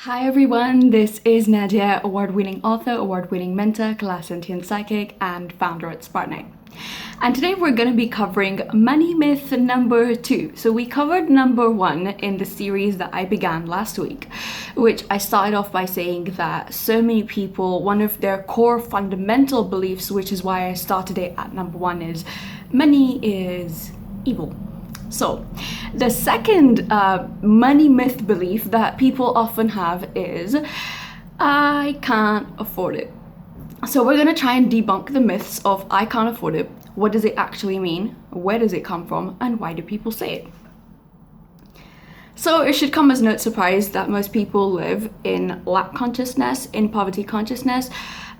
Hi everyone, this is Nadia, award-winning author, award-winning mentor, CLAIRSENTIENT psychic, and founder at Spartanite. And today we're going to be covering money myth number 2. So we covered number 1 in the series that I began last week, which I started off by saying that so many people, one of their core fundamental beliefs, which is why I started it at number 1, is money is evil. So, the second money myth belief that people often have is, I can't afford it. So we're going to try and debunk the myths of I can't afford it. What does it actually mean? Where does it come from? And why do people say it? So it should come as no surprise that most people live in lack consciousness, in poverty consciousness,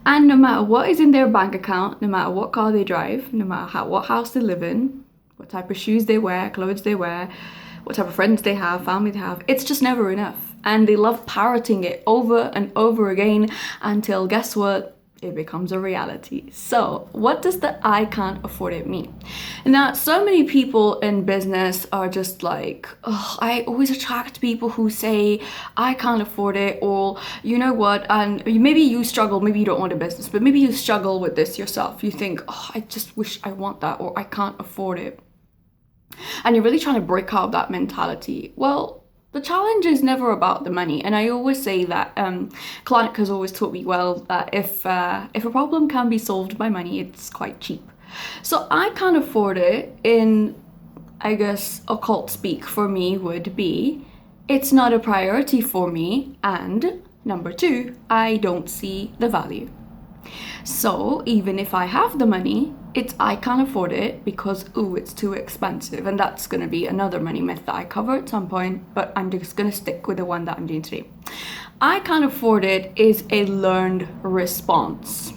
and no matter what is in their bank account, no matter what car they drive, no matter what house they live in, what type of shoes they wear, clothes they wear, what type of friends they have, family they have, it's just never enough. And they love parroting it over and over again until, guess what? It becomes a reality. So what does the I can't afford it mean? Now, so many people in business are just like, oh, I always attract people who say, I can't afford it, or you know what, and maybe you struggle, maybe you don't want a business, but maybe you struggle with this yourself. You think, oh, I just wish I want that, or I can't afford it. And you're really trying to break out of that mentality. Well, the challenge is never about the money. And I always say that Clark has always taught me well that if a problem can be solved by money, it's quite cheap. So I can't afford it in, I guess, occult speak for me would be, it's not a priority for me. And number 2, I don't see the value. So even if I have the money, I can't afford it because, ooh, it's too expensive. And that's going to be another money myth that I cover at some point, but I'm just going to stick with the one that I'm doing today. I can't afford it is a learned response.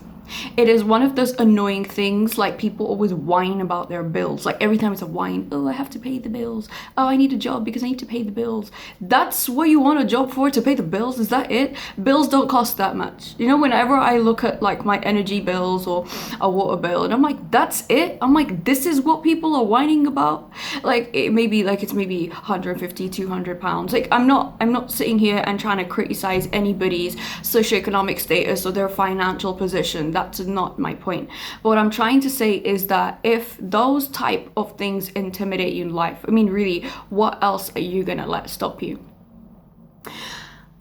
It is one of those annoying things, like people always whine about their bills. Like every time it's a whine, oh, I have to pay the bills. Oh, I need a job because I need to pay the bills. That's what you want a job for, to pay the bills? Is that it? Bills don't cost that much. You know, whenever I look at like my energy bills or a water bill, and I'm like, that's it? I'm like, this is what people are whining about? Like it may be like, it's maybe 150, 200 pounds. Like I'm not sitting here and trying to criticize anybody's socioeconomic status or their financial position. That's not my point. But what I'm trying to say is that if those type of things intimidate you in life, I mean, really, what else are you gonna let stop you?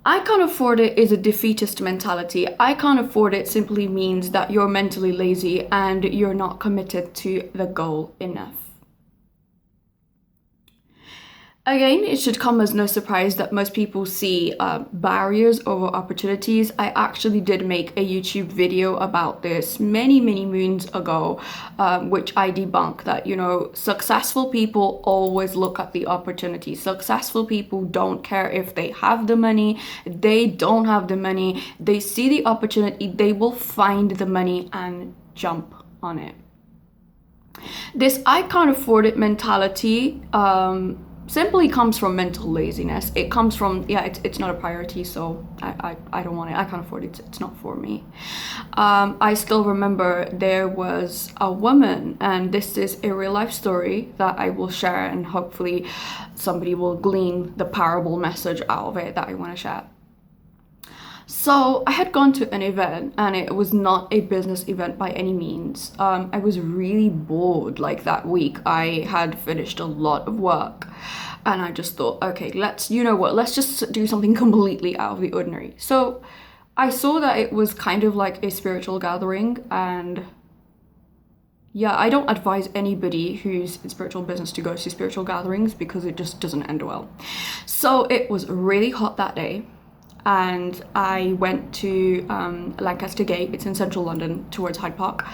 I can't afford it is a defeatist mentality. I can't afford it simply means that you're mentally lazy and you're not committed to the goal enough. Again, it should come as no surprise that most people see barriers over opportunities. I actually did make a YouTube video about this many moons ago, which I debunk that, you know, successful people always look at the opportunity. Successful people don't care if they have the money, they don't have the money, they see the opportunity, they will find the money and jump on it. This I can't afford it mentality, simply comes from mental laziness. It comes from, it's not a priority, so I don't want it. I can't afford it. It's not for me. I still remember there was a woman, and this is a real life story that I will share, and hopefully somebody will glean the parable message out of it that I want to share. So I had gone to an event, and it was not a business event by any means. I was really bored like that week. I had finished a lot of work and I just thought, okay, let's just do something completely out of the ordinary. So I saw that it was kind of like a spiritual gathering, and yeah, I don't advise anybody who's in spiritual business to go to spiritual gatherings because it just doesn't end well. So it was really hot that day. And I went to Lancaster Gate, it's in central London, towards Hyde Park,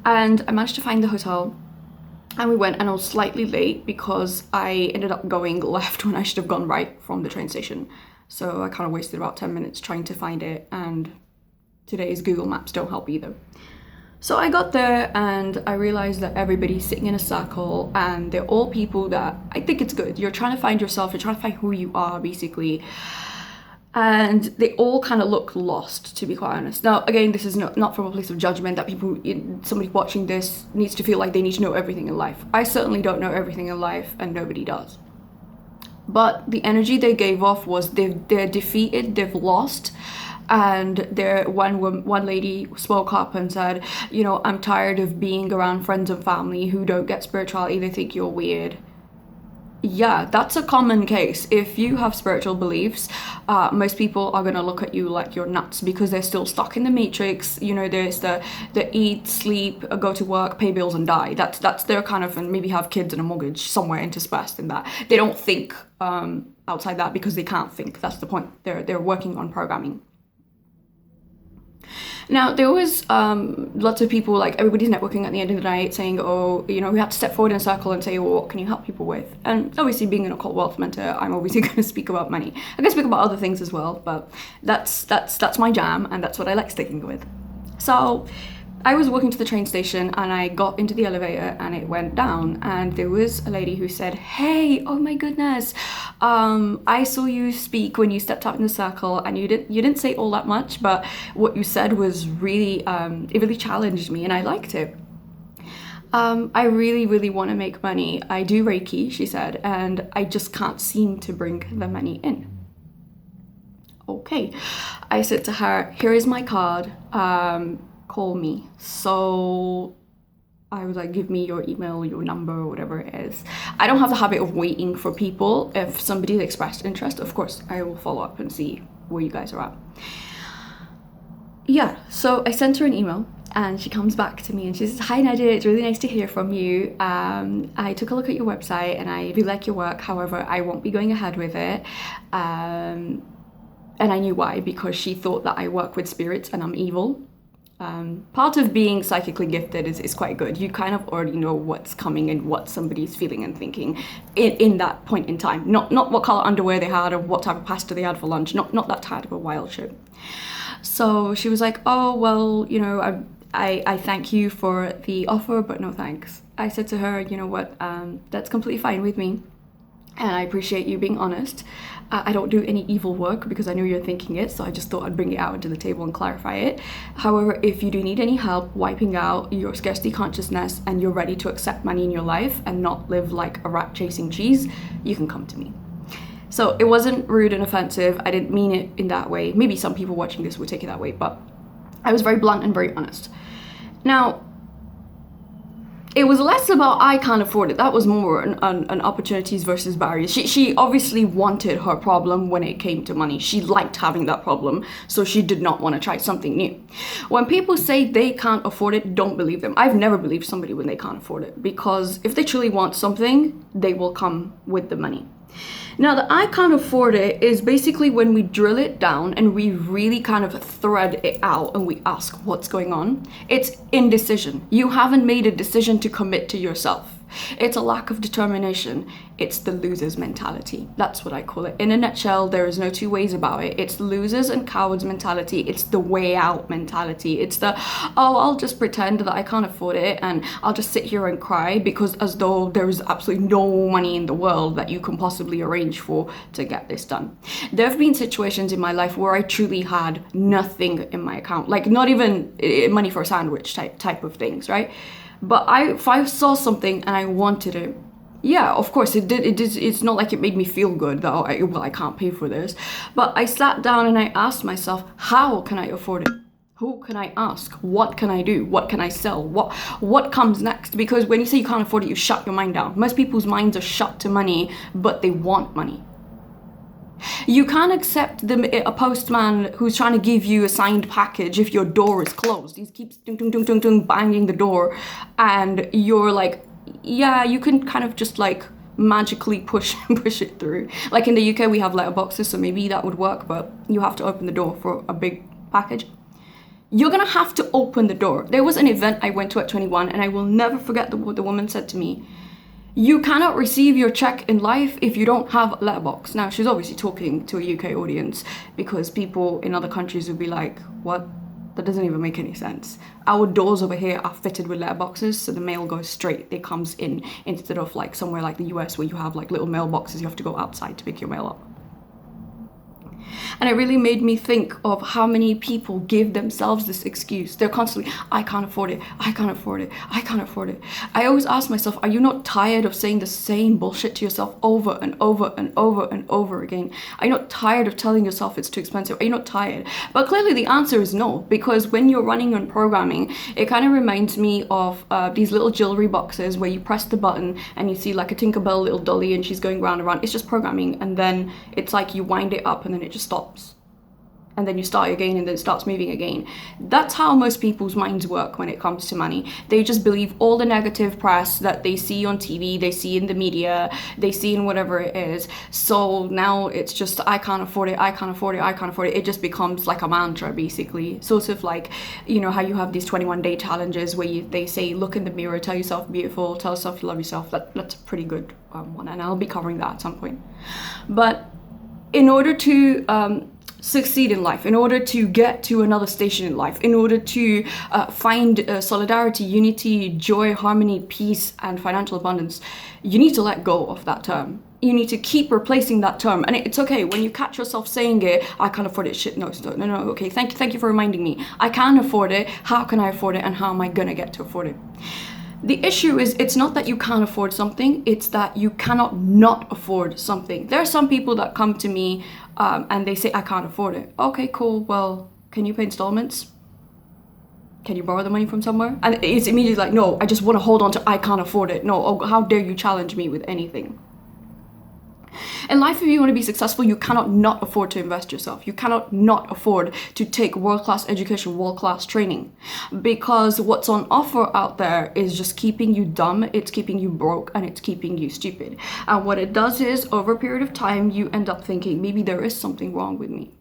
and I managed to find the hotel, and we went, and I was slightly late because I ended up going left when I should have gone right from the train station. So I kind of wasted about 10 minutes trying to find it, and today's Google Maps don't help either. So I got there and I realized that everybody's sitting in a circle, and they're all people that I think it's good. You're trying to find yourself, you're trying to find who you are, basically. And they all kind of look lost, to be quite honest. Now, again, this is not from a place of judgment that somebody watching this needs to feel like they need to know everything in life. I certainly don't know everything in life, and nobody does. but the energy they gave off was they're defeated, they've lost. And one lady spoke up and said, you know, I'm tired of being around friends and family who don't get spirituality, they think you're weird. Yeah, that's a common case. If you have spiritual beliefs, most people are gonna look at you like you're nuts because they're still stuck in the matrix. You know, there's the eat, sleep, go to work, pay bills and die. That's their kind of, and maybe have kids and a mortgage somewhere interspersed in that. They don't think outside that because they can't think. That's the point. They're working on programming. Now, there was lots of people, like everybody's networking at the end of the night saying, oh, you know, we have to step forward in a circle and say, well, what can you help people with? And obviously being an occult wealth mentor, I'm obviously going to speak about money. I can speak about other things as well, but that's my jam and that's what I like sticking with. So I was walking to the train station and I got into the elevator and it went down, and there was a lady who said, hey, oh my goodness, I saw you speak when you stepped out in the circle and you didn't say all that much, but what you said was really, it really challenged me and I liked it. I really, really want to make money. I do Reiki, she said, and I just can't seem to bring the money in. Okay, I said to her, here is my card. Call me. So I was like, give me your email, your number, whatever it is. I don't have the habit of waiting for people. If somebody's expressed interest, of course, I will follow up and see where you guys are at. Yeah, so I sent her an email and she comes back to me and she says, hi Nadia, it's really nice to hear from you. I took a look at your website and I really like your work. However, I won't be going ahead with it. And I knew why, because she thought that I work with spirits and I'm evil. Part of being psychically gifted is quite good. You kind of already know what's coming and what somebody's feeling and thinking in that point in time. Not what color underwear they had or what type of pasta they had for lunch. Not that type of a wild shit. So she was like, oh, well, you know, I thank you for the offer, but no thanks. I said to her, you know what, that's completely fine with me. And I appreciate you being honest. I don't do any evil work because I know you're thinking it, so I just thought I'd bring it out into the table and clarify it. However, if you do need any help wiping out your scarcity consciousness and you're ready to accept money in your life and not live like a rat chasing cheese, you can come to me. So it wasn't rude and offensive. I didn't mean it in that way. Maybe some people watching this would take it that way, but I was very blunt and very honest. Now, it was less about I can't afford it. That was more an opportunities versus barriers. She obviously wanted her problem when it came to money. She liked having that problem, so she did not want to try something new. When people say they can't afford it, don't believe them. I've never believed somebody when they can't afford it, because if they truly want something, they will come with the money. Now, the I can't afford it is basically when we drill it down and we really kind of thread it out and we ask what's going on. It's indecision. You haven't made a decision to commit to yourself. It's a lack of determination. It's the loser's mentality. That's what I call it. In a nutshell, there is no two ways about it. It's losers and cowards mentality. It's the way out mentality. It's the, oh, I'll just pretend that I can't afford it and I'll just sit here and cry, because as though there is absolutely no money in the world that you can possibly arrange for to get this done. There have been situations in my life where I truly had nothing in my account, like not even money for a sandwich type of things, right? But if I saw something and I wanted it, yeah, of course it did. It's not like it made me feel good that I can't pay for this. But I sat down and I asked myself, how can I afford it? Who can I ask? What can I do? What can I sell? What comes next? Because when you say you can't afford it, you shut your mind down. Most people's minds are shut to money, but they want money. You can't accept a postman who's trying to give you a signed package if your door is closed. He keeps banging the door, and you're like, yeah, you can kind of just like magically push it through. Like in the UK, we have letterboxes, so maybe that would work, but you have to open the door for a big package. You're gonna have to open the door. There was an event I went to at 21, and I will never forget what the woman said to me. You cannot receive your check in life if you don't have a letterbox. Now, she's obviously talking to a UK audience, because people in other countries would be like, what? That doesn't even make any sense. Our doors over here are fitted with letterboxes, so the mail goes straight. It comes in, instead of like somewhere like the US where you have like little mailboxes, you have to go outside to pick your mail up. And it really made me think of how many people give themselves this excuse. They're constantly, I can't afford it, I can't afford it, I can't afford it. I always ask myself, are you not tired of saying the same bullshit to yourself over and over and over and over again? Are you not tired of telling yourself it's too expensive? Are you not tired? But clearly the answer is no, because when you're running on programming, it kind of reminds me of these little jewelry boxes where you press the button and you see like a Tinkerbell little dolly and she's going round and round. It's just programming, and then it's like you wind it up and then it just stops. And then you start again and then it starts moving again. That's how most people's minds work when it comes to money. They just believe all the negative press that they see on TV, they see in the media, they see in whatever it is. So now it's just, I can't afford it, I can't afford it, I can't afford it. It just becomes like a mantra, basically. Sort of like, you know, how you have these 21-day challenges where they say, look in the mirror, tell yourself beautiful, tell yourself you love yourself. That's a pretty good one, and I'll be covering that at some point. But in order to succeed in life, in order to get to another station in life, in order to find solidarity, unity, joy, harmony, peace, and financial abundance, you need to let go of that term. You need to keep replacing that term. And it's okay when you catch yourself saying it, I can't afford it, shit, no, okay, thank you for reminding me. I can afford it, how can I afford it, and how am I gonna get to afford it? The issue is, it's not that you can't afford something, it's that you cannot not afford something. There are some people that come to me and they say, I can't afford it. Okay, cool, well, can you pay installments? Can you borrow the money from somewhere? And it's immediately like, no, I just want to hold on to, I can't afford it. No, oh, how dare you challenge me with anything? In life, if you want to be successful, you cannot not afford to invest yourself. You cannot not afford to take world-class education, world-class training. Because what's on offer out there is just keeping you dumb, it's keeping you broke, and it's keeping you stupid. And what it does is, over a period of time, you end up thinking, maybe there is something wrong with me.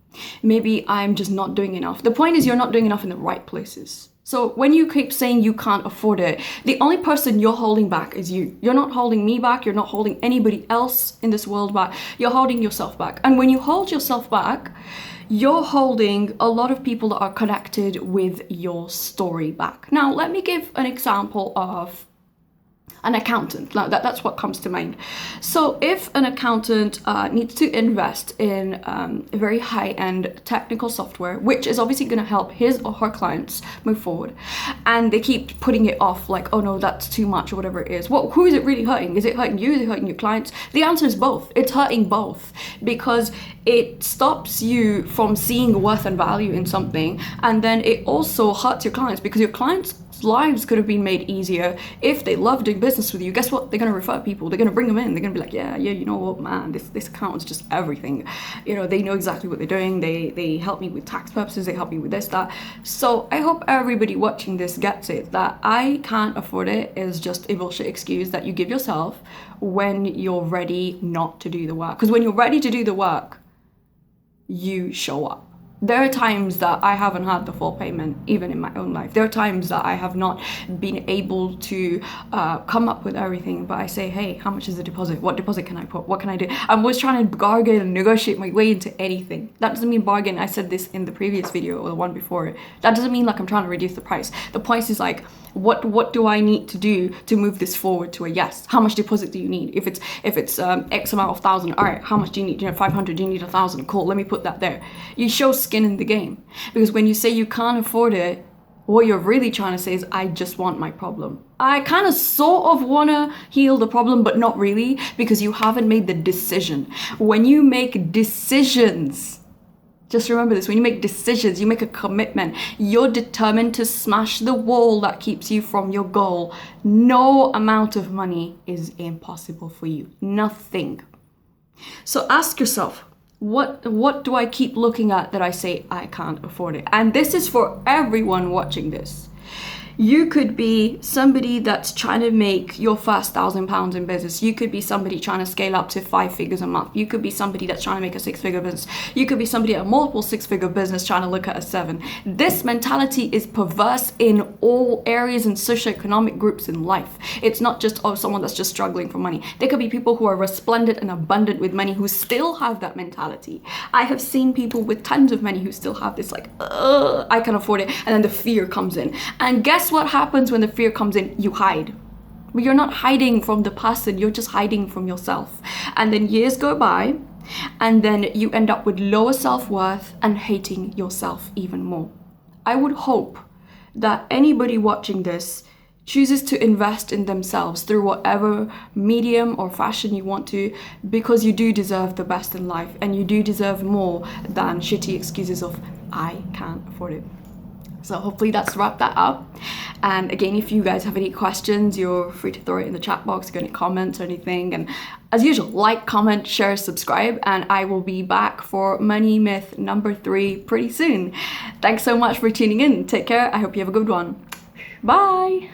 Maybe I'm just not doing enough. The point is, you're not doing enough in the right places. So when you keep saying you can't afford it, the only person you're holding back is you. You're not holding me back. You're not holding anybody else in this world back. You're holding yourself back. And when you hold yourself back, you're holding a lot of people that are connected with your story back. Now, let me give an example of an accountant. Now, that's what comes to mind. So if an accountant needs to invest in very high-end technical software, which is obviously going to help his or her clients move forward, and they keep putting it off like, oh no, that's too much or whatever it is. Well, who is it really hurting? Is it hurting you? Is it hurting your clients? The answer is both. It's hurting both, because it stops you from seeing worth and value in something, and then it also hurts your clients, because your clients' lives could have been made easier if they love doing business with you. Guess what? They're going to refer people. They're going to bring them in. They're going to be like, yeah, you know what, man, this account's just everything. You know, they know exactly what they're doing. They help me with tax purposes. They help me with this, that. So I hope everybody watching this gets it, that I can't afford it is just a bullshit excuse that you give yourself when you're ready not to do the work. Because when you're ready to do the work, you show up. There are times that I haven't had the full payment, even in my own life. There are times that I have not been able to come up with everything, but I say, hey, how much is the deposit? What deposit can I put? What can I do? I'm always trying to bargain and negotiate my way into anything. That doesn't mean bargain. I said this in the previous video or the one before it. That doesn't mean like I'm trying to reduce the price. The point is like, what do I need to do to move this forward to a yes? How much deposit do you need? If it's X amount of thousand, all right, how much do you need? 500, do you need 1,000? Cool, let me put that there. You show skin in the game, because when you say you can't afford it, what you're really trying to say is, I just want my problem. I kind of sort of want to heal the problem, but not really, because you haven't made the decision. When you make decisions, just remember this, when you make decisions, you make a commitment. You're determined to smash the wall that keeps you from your goal. No amount of money is impossible for you. Nothing. So ask yourself, what do I keep looking at that I say I can't afford it? And this is for everyone watching this. You could be somebody that's trying to make your first £1,000 in business. You could be somebody trying to scale up to 5 figures a month. You could be somebody that's trying to make a 6-figure business. You could be somebody at a multiple 6-figure business trying to look at a 7. This mentality is perverse in all areas and socioeconomic groups in life. It's not just, oh, someone that's just struggling for money. There could be people who are resplendent and abundant with money who still have that mentality. I have seen people with tons of money who still have this like, I can afford it. And then the fear comes in. And guess what happens when the fear comes in? You hide. But you're not hiding from the person, you're just hiding from yourself. And then years go by, And then you end up with lower self-worth and hating yourself even more. I would hope that anybody watching this chooses to invest in themselves through whatever medium or fashion you want to, because you do deserve the best in life, and you do deserve more than shitty excuses of I can't afford it. So hopefully that's wrapped that up. And again, if you guys have any questions, you're free to throw it in the chat box, got any comments or anything. And as usual, like, comment, share, subscribe, and I will be back for money myth number 3 pretty soon. Thanks so much for tuning in. Take care. I hope you have a good one. Bye.